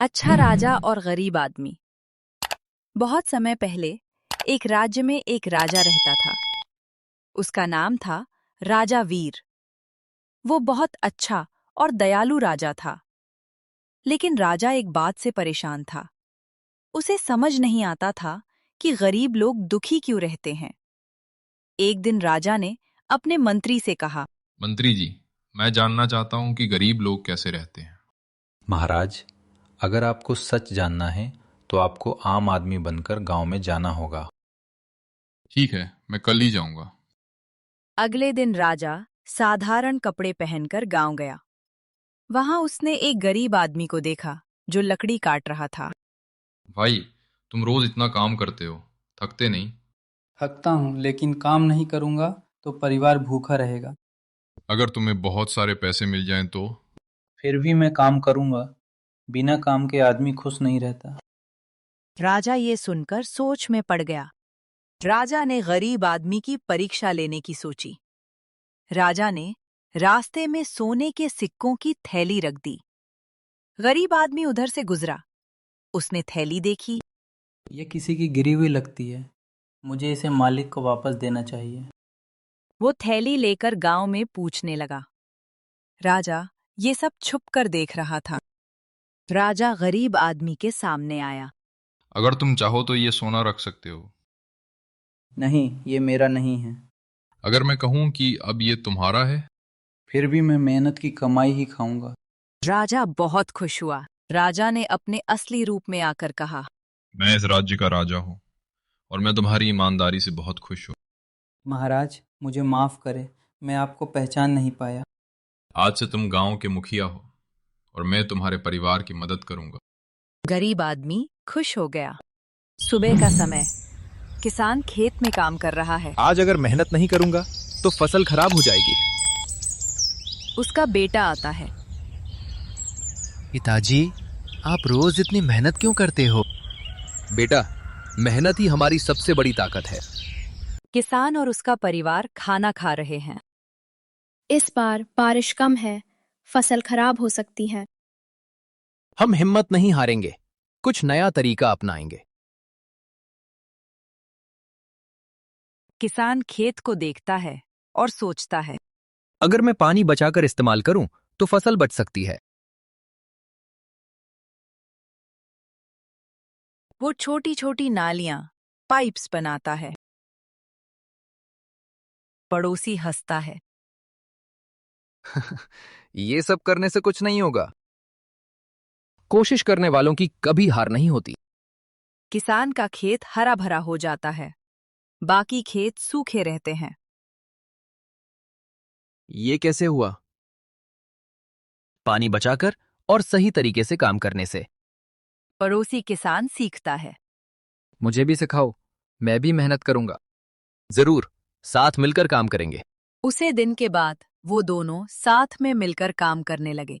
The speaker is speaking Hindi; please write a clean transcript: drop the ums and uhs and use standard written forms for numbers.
अच्छा राजा और गरीब आदमी। बहुत समय पहले एक राज्य में एक राजा रहता था। उसका नाम था राजा वीर। वो बहुत अच्छा और दयालु राजा था। लेकिन राजा एक बात से परेशान था। उसे समझ नहीं आता था कि गरीब लोग दुखी क्यों रहते हैं। एक दिन राजा ने अपने मंत्री से कहा, मंत्री जी, मैं जानना चाहता हूँ कि गरीब लोग कैसे रहते हैं। महाराज, अगर आपको सच जानना है तो आपको आम आदमी बनकर गांव में जाना होगा। ठीक है, मैं कल ही जाऊंगा। अगले दिन राजा साधारण कपड़े पहनकर गांव गया। वहां उसने एक गरीब आदमी को देखा जो लकड़ी काट रहा था। भाई, तुम रोज इतना काम करते हो, थकते नहीं? थकता हूँ लेकिन काम नहीं करूँगा तो परिवार भूखा रहेगा। अगर तुम्हें बहुत सारे पैसे मिल जाएं तो? फिर भी मैं काम करूँगा। बिना काम के आदमी खुश नहीं रहता। राजा ये सुनकर सोच में पड़ गया। राजा ने गरीब आदमी की परीक्षा लेने की सोची। राजा ने रास्ते में सोने के सिक्कों की थैली रख दी। गरीब आदमी उधर से गुजरा। उसने थैली देखी। ये किसी की गिरी हुई लगती है। मुझे इसे मालिक को वापस देना चाहिए। वो थैली लेकर गांव में पूछने लगा। राजा ये सब छुप कर देख रहा था। राजा गरीब आदमी के सामने आया। अगर तुम चाहो तो ये सोना रख सकते हो। नहीं, ये मेरा नहीं है। अगर मैं कहूँ कि अब ये तुम्हारा है? फिर भी मैं मेहनत की कमाई ही खाऊंगा। राजा बहुत खुश हुआ। राजा ने अपने असली रूप में आकर कहा, मैं इस राज्य का राजा हूँ और मैं तुम्हारी ईमानदारी से बहुत खुश हूँ। महाराज, मुझे माफ़ करें, मैं आपको पहचान नहीं पाया। आज से तुम गांव के मुखिया हो और मैं तुम्हारे परिवार की मदद करूंगा। गरीब आदमी खुश हो गया। सुबह का समय। किसान खेत में काम कर रहा है। आज अगर मेहनत नहीं करूंगा तो फसल खराब हो जाएगी। उसका बेटा आता है। पिताजी, आप रोज इतनी मेहनत क्यों करते हो? बेटा, मेहनत ही हमारी सबसे बड़ी ताकत है। किसान और उसका परिवार खाना खा रहे हैं। इस बार बारिश कम है, फसल खराब हो सकती है। हम हिम्मत नहीं हारेंगे, कुछ नया तरीका अपनाएंगे। किसान खेत को देखता है और सोचता है, अगर मैं पानी बचाकर इस्तेमाल करूं तो फसल बच सकती है। वो छोटी छोटी नालियां, पाइप्स बनाता है। पड़ोसी हंसता है। ये सब करने से कुछ नहीं होगा। कोशिश करने वालों की कभी हार नहीं होती। किसान का खेत हरा भरा हो जाता है। बाकी खेत सूखे रहते हैं। ये कैसे हुआ? पानी बचाकर और सही तरीके से काम करने से। पड़ोसी किसान सीखता है। मुझे भी सिखाओ, मैं भी मेहनत करूंगा। जरूर, साथ मिलकर काम करेंगे। उसे दिन के बाद वो दोनों साथ में मिलकर काम करने लगे।